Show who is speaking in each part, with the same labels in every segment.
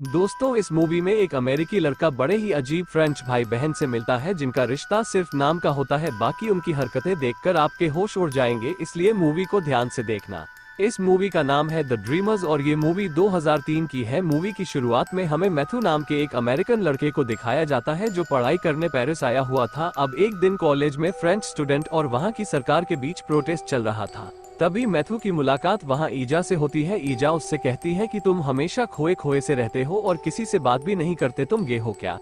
Speaker 1: दोस्तों, इस मूवी में एक अमेरिकी लड़का बड़े ही अजीब फ्रेंच भाई बहन से मिलता है जिनका रिश्ता सिर्फ नाम का होता है। बाकी उनकी हरकतें देखकर आपके होश उड़ जाएंगे, इसलिए मूवी को ध्यान से देखना। इस मूवी का नाम है द ड्रीमर्स और ये मूवी 2003 की है। मूवी की शुरुआत में हमें मैथ्यू नाम के एक अमेरिकन लड़के को दिखाया जाता है जो पढ़ाई करने पेरिस आया हुआ था। अब एक दिन कॉलेज में फ्रेंच स्टूडेंट और वहाँ की सरकार के बीच प्रोटेस्ट चल रहा था। तभी मैथ्यू की मुलाकात वहां ईजा से होती है। ईजा उससे कहती है कि तुम हमेशा खोए खोए से रहते हो और किसी से बात भी नहीं करते, तुम गे हो क्या?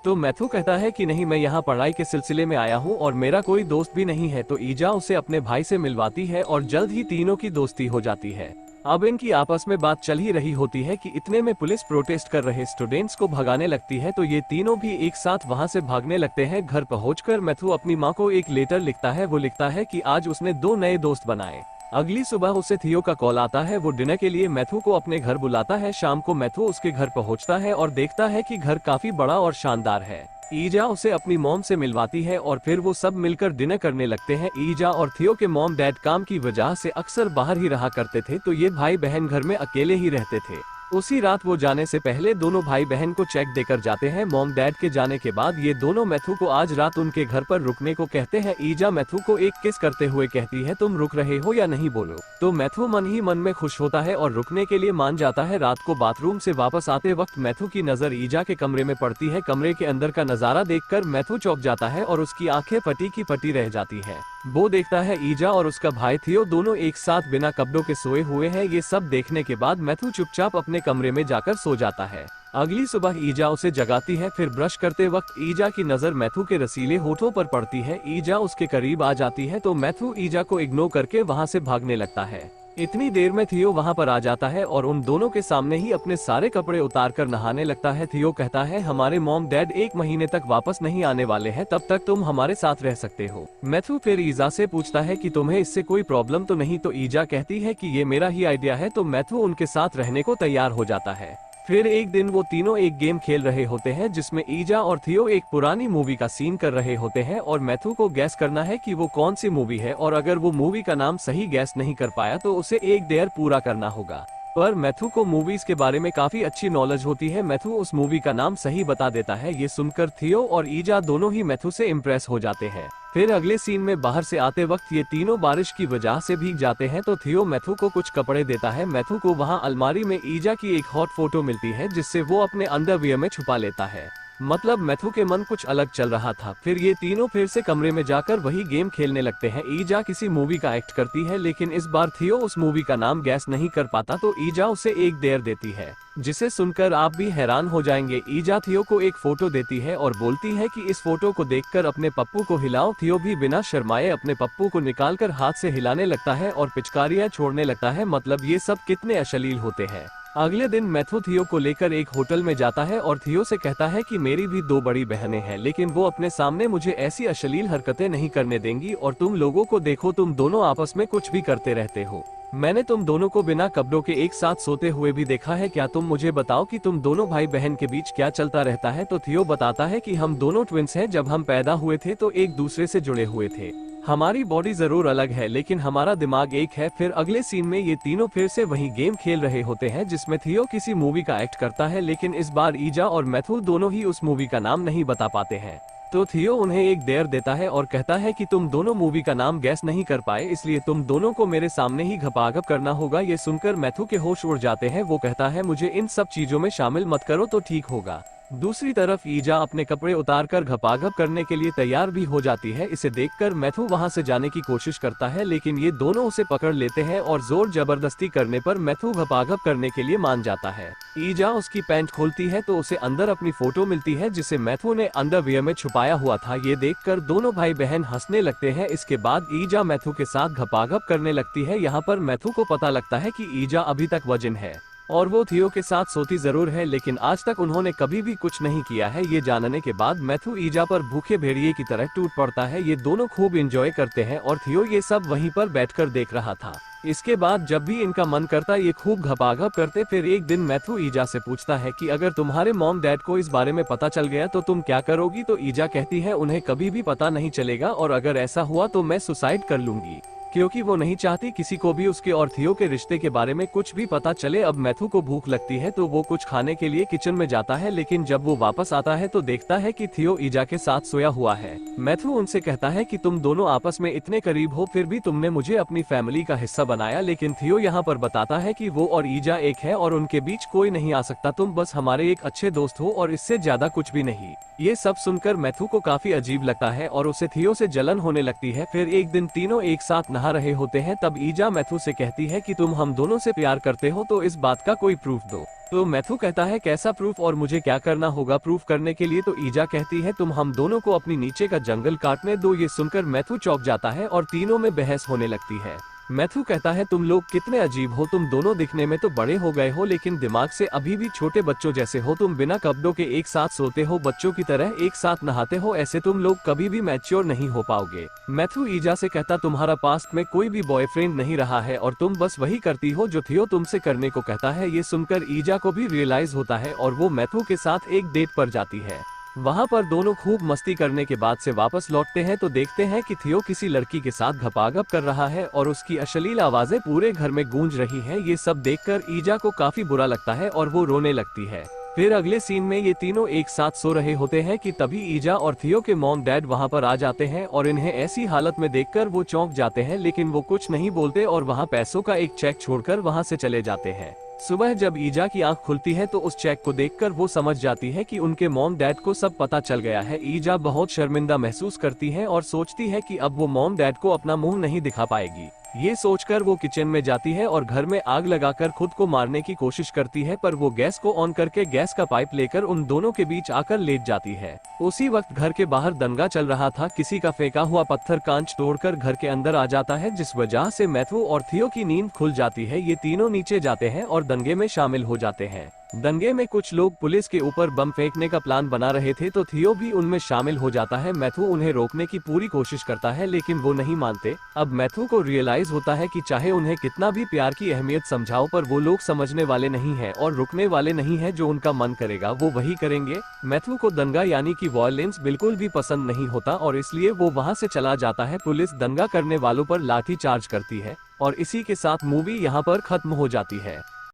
Speaker 1: तो मैथ्यू कहता है कि नहीं, मैं यहाँ पढ़ाई के सिलसिले में आया हूँ और मेरा कोई दोस्त भी नहीं है। तो ईजा उसे अपने भाई से मिलवाती है और जल्द ही तीनों की दोस्ती हो जाती है। अब इनकी आपस में बात चल ही रही होती है कि इतने में पुलिस प्रोटेस्ट कर रहे स्टूडेंट्स को भगाने लगती है, तो ये तीनों भी एक साथ वहां से भागने लगते हैं। घर पहुंचकर मैथ्यू अपनी माँ को एक लेटर लिखता है। वो लिखता है कि आज उसने 2 नए दोस्त बनाए। अगली सुबह उसे थियो का कॉल आता है। वो डिनर के लिए मैथ्यू को अपने घर बुलाता है। शाम को मैथ्यू उसके घर पहुंचता है और देखता है कि घर काफी बड़ा और शानदार है। ईजा उसे अपनी मॉम से मिलवाती है और फिर वो सब मिलकर डिनर करने लगते हैं। ईजा और थियो के मॉम डैड काम की वजह से अक्सर बाहर ही रहा करते थे, तो ये भाई बहन घर में अकेले ही रहते थे। उसी रात वो जाने से पहले दोनों भाई बहन को चेक देकर जाते हैं। मॉम डैड के जाने के बाद ये दोनों मैथ्यू को आज रात उनके घर पर रुकने को कहते हैं। ईजा मैथ्यू को एक किस करते हुए कहती है, तुम रुक रहे हो या नहीं बोलो। तो मैथ्यू मन ही मन में खुश होता है और रुकने के लिए मान जाता है। रात को बाथरूम से वापस आते वक्त मैथ्यू की नजर ईजा के कमरे में पड़ती है। कमरे के अंदर का नजारा देखकर मैथ्यू चौंक जाता है और उसकी आंखें फटी की फटी रह जाती है। वो देखता है ईजा और उसका भाई थियो दोनों एक साथ बिना कपड़ों के सोए हुए हैं। ये सब देखने के बाद मैथ्यू चुपचाप अपने कमरे में जाकर सो जाता है। अगली सुबह ईजा उसे जगाती है। फिर ब्रश करते वक्त ईजा की नजर मैथ्यू के रसीले होठों पर पड़ती है। ईजा उसके करीब आ जाती है तो मैथ्यू ईजा को इग्नोर करके वहां से भागने लगता है। इतनी देर में थियो वहां पर आ जाता है और उन दोनों के सामने ही अपने सारे कपड़े उतार कर नहाने लगता है। थियो कहता है, हमारे मॉम डैड 1 महीने तक वापस नहीं आने वाले हैं, तब तक तुम हमारे साथ रह सकते हो। मैथ्यू फिर ईजा से पूछता है कि तुम्हें इससे कोई प्रॉब्लम तो नहीं? तो ईजा कहती है कि ये मेरा ही आइडिया है। तो मैथ्यू उनके साथ रहने को तैयार हो जाता है। फिर एक दिन वो तीनों एक गेम खेल रहे होते हैं जिसमें ईजा और थियो एक पुरानी मूवी का सीन कर रहे होते हैं और मैथ्यू को गैस करना है कि वो कौन सी मूवी है, और अगर वो मूवी का नाम सही गैस नहीं कर पाया तो उसे एक डेयर पूरा करना होगा। पर मैथ्यू को मूवीज के बारे में काफी अच्छी नॉलेज होती है। मैथ्यू उस मूवी का नाम सही बता देता है। ये सुनकर थियो और ईजा दोनों ही मैथ्यू से इम्प्रेस हो जाते हैं। फिर अगले सीन में बाहर से आते वक्त ये तीनों बारिश की वजह से भीग जाते हैं, तो थियो मैथ्यू को कुछ कपड़े देता है। मैथ्यू को वहाँ अलमारी में ईजा की एक हॉट फोटो मिलती है जिससे वो अपने अंडरवियर में छुपा लेता है। मतलब मैथ्यू के मन कुछ अलग चल रहा था। फिर ये तीनों फिर से कमरे में जाकर वही गेम खेलने लगते हैं। ईजा किसी मूवी का एक्ट करती है, लेकिन इस बार थियो उस मूवी का नाम गैस नहीं कर पाता, तो ईजा उसे एक डेयर देती है जिसे सुनकर आप भी हैरान हो जाएंगे। ईजा थियो को एक फोटो देती है और बोलती है कि इस फोटो को देखकर अपने पप्पू को हिलाओ। थियो भी बिना शर्माए अपने पप्पू को निकालकर हाथ से हिलाने लगता है और पिचकारियां छोड़ने लगता है। मतलब ये सब कितने अश्लील होते हैं। अगले दिन मैथ्यू थियो को लेकर एक होटल में जाता है और थियो से कहता है कि मेरी भी 2 बड़ी बहनें हैं, लेकिन वो अपने सामने मुझे ऐसी अश्लील हरकतें नहीं करने देंगी। और तुम लोगों को देखो, तुम दोनों आपस में कुछ भी करते रहते हो। मैंने तुम दोनों को बिना कपड़ों के एक साथ सोते हुए भी देखा है। क्या तुम मुझे बताओ कि तुम दोनों भाई बहन के बीच क्या चलता रहता है? तो थियो बताता है कि हम दोनों ट्विंस हैं। जब हम पैदा हुए थे तो एक दूसरे से जुड़े हुए थे। हमारी बॉडी जरूर अलग है लेकिन हमारा दिमाग एक है। फिर अगले सीन में ये तीनों फिर से वही गेम खेल रहे होते हैं जिसमें थियो किसी मूवी का एक्ट करता है, लेकिन इस बार ईजा और मैथ्यू दोनों ही उस मूवी का नाम नहीं बता पाते हैं। तो थियो उन्हें एक डेयर देता है और कहता है कि तुम दोनों मूवी का नाम गैस नहीं कर पाए, इसलिए तुम दोनों को मेरे सामने ही घपाघप करना होगा। ये सुनकर मैथ्यू के होश उड़ जाते हैं। वो कहता है, मुझे इन सब चीजों में शामिल मत करो तो ठीक होगा। दूसरी तरफ ईजा अपने कपड़े उतारकर घपाघप करने के लिए तैयार भी हो जाती है। इसे देखकर मैथ्यू वहां से जाने की कोशिश करता है, लेकिन ये दोनों उसे पकड़ लेते हैं और जोर जबरदस्ती करने पर मैथ्यू घपाघप करने के लिए मान जाता है। ईजा उसकी पैंट खोलती है तो उसे अंदर अपनी फोटो मिलती है जिसे मैथ्यू ने अंडरवियर में छुपाया हुआ था। ये देखकर दोनों भाई बहन हंसने लगते हैं। इसके बाद ईजा मैथ्यू के साथ घपाघप करने लगती है। यहाँ पर मैथ्यू को पता लगता है कि ईजा अभी तक वर्जिन है और वो थियो के साथ सोती जरूर है, लेकिन आज तक उन्होंने कभी भी कुछ नहीं किया है। ये जानने के बाद मैथ्यू ईजा पर भूखे भेड़िए की तरह टूट पड़ता है। ये दोनों खूब एंजॉय करते हैं और थियो ये सब वहीं पर बैठकर देख रहा था। इसके बाद जब भी इनका मन करता ये खूब घपाघप करते। फिर एक दिन मैथ्यू ईजा से पूछता है कि अगर तुम्हारे मॉम डैड को इस बारे में पता चल गया तो तुम क्या करोगी? तो ईजा कहती है, उन्हें कभी भी पता नहीं चलेगा और अगर ऐसा हुआ तो मैं सुसाइड कर लूंगी। क्योंकि वो नहीं चाहती किसी को भी उसके और थियो के रिश्ते के बारे में कुछ भी पता चले। अब मैथ्यू को भूख लगती है तो वो कुछ खाने के लिए किचन में जाता है, लेकिन जब वो वापस आता है तो देखता है कि थियो ईजा के साथ सोया हुआ है। मैथ्यू उनसे कहता है कि तुम दोनों आपस में इतने करीब हो, फिर भी तुमने मुझे अपनी फैमिली का हिस्सा बनाया। लेकिन थियो यहाँ पर बताता है कि वो और ईजा एक है और उनके बीच कोई नहीं आ सकता, तुम बस हमारे एक अच्छे दोस्त हो और इससे ज्यादा कुछ भी नहीं। ये सब सुनकर मैथ्यू को काफी अजीब लगता है और उसे थियो से जलन होने लगती है। फिर एक दिन तीनों एक साथ नहा रहे होते हैं, तब ईजा मैथ्यू से कहती है कि तुम हम दोनों से प्यार करते हो तो इस बात का कोई प्रूफ दो। तो मैथ्यू कहता है कैसा प्रूफ और मुझे क्या करना होगा प्रूफ करने के लिए। तो ईजा कहती है तुम हम दोनों को अपनी नीचे का जंगल काटने दो। ये सुनकर मैथ्यू चौंक जाता है और तीनों में बहस होने लगती है। मैथ्यू कहता है तुम लोग कितने अजीब हो, तुम दोनों दिखने में तो बड़े हो गए हो लेकिन दिमाग से अभी भी छोटे बच्चों जैसे हो। तुम बिना कपड़ों के एक साथ सोते हो, बच्चों की तरह एक साथ नहाते हो, ऐसे तुम लोग कभी भी मैच्योर नहीं हो पाओगे। मैथ्यू ईजा से कहता तुम्हारा पास्ट में कोई भी बॉयफ्रेंड नहीं रहा है और तुम बस वही करती हो जो थियो तुमसे करने को कहता है। ये सुनकर ईजा को भी रियलाइज होता है और वो मैथ्यू के साथ एक डेट पर जाती है। वहाँ पर दोनों खूब मस्ती करने के बाद से वापस लौटते हैं तो देखते हैं कि थियो किसी लड़की के साथ घपाघप कर रहा है और उसकी अश्लील आवाजें पूरे घर में गूंज रही हैं। ये सब देखकर ईजा को काफी बुरा लगता है और वो रोने लगती है। फिर अगले सीन में ये तीनों एक साथ सो रहे होते हैं कि तभी ईजा और थियो के मॉम डैड वहाँ पर आ जाते हैं और इन्हें ऐसी हालत में देखकर वो चौंक जाते हैं, लेकिन वो कुछ नहीं बोलते और वहाँ पैसों का एक चेक छोड़कर वहाँ से चले जाते हैं। सुबह जब ईजा की आंख खुलती है तो उस चेक को देखकर वो समझ जाती है कि उनके मॉम डैड को सब पता चल गया है। ईजा बहुत शर्मिंदा महसूस करती है और सोचती है कि अब वो मॉम डैड को अपना मुंह नहीं दिखा पाएगी। ये सोचकर वो किचन में जाती है और घर में आग लगाकर खुद को मारने की कोशिश करती है, पर वो गैस को ऑन करके गैस का पाइप लेकर उन दोनों के बीच आकर लेट जाती है। उसी वक्त घर के बाहर दंगा चल रहा था। किसी का फेंका हुआ पत्थर कांच तोड़कर घर के अंदर आ जाता है, जिस वजह से मैथ्यू और थियो की नींद खुल जाती है। ये तीनों नीचे जाते हैं और दंगे में शामिल हो जाते हैं। दंगे में कुछ लोग पुलिस के ऊपर बम फेंकने का प्लान बना रहे थे तो थियो भी उनमें शामिल हो जाता है। मैथ्यू उन्हें रोकने की पूरी कोशिश करता है लेकिन वो नहीं मानते। अब मैथ्यू को रियलाइज होता है कि चाहे उन्हें कितना भी प्यार की अहमियत समझाओ पर वो लोग समझने वाले नहीं हैं और रुकने वाले नहीं हैं। जो उनका मन करेगा वो वही करेंगे। मैथ्यू को दंगा यानी कि वॉयलेंस बिल्कुल भी पसंद नहीं होता और इसलिए वो वहाँ से चला जाता है। पुलिस दंगा करने वालों पर लाठी चार्ज करती है और इसी के साथ मूवी यहाँ पर खत्म हो जाती है।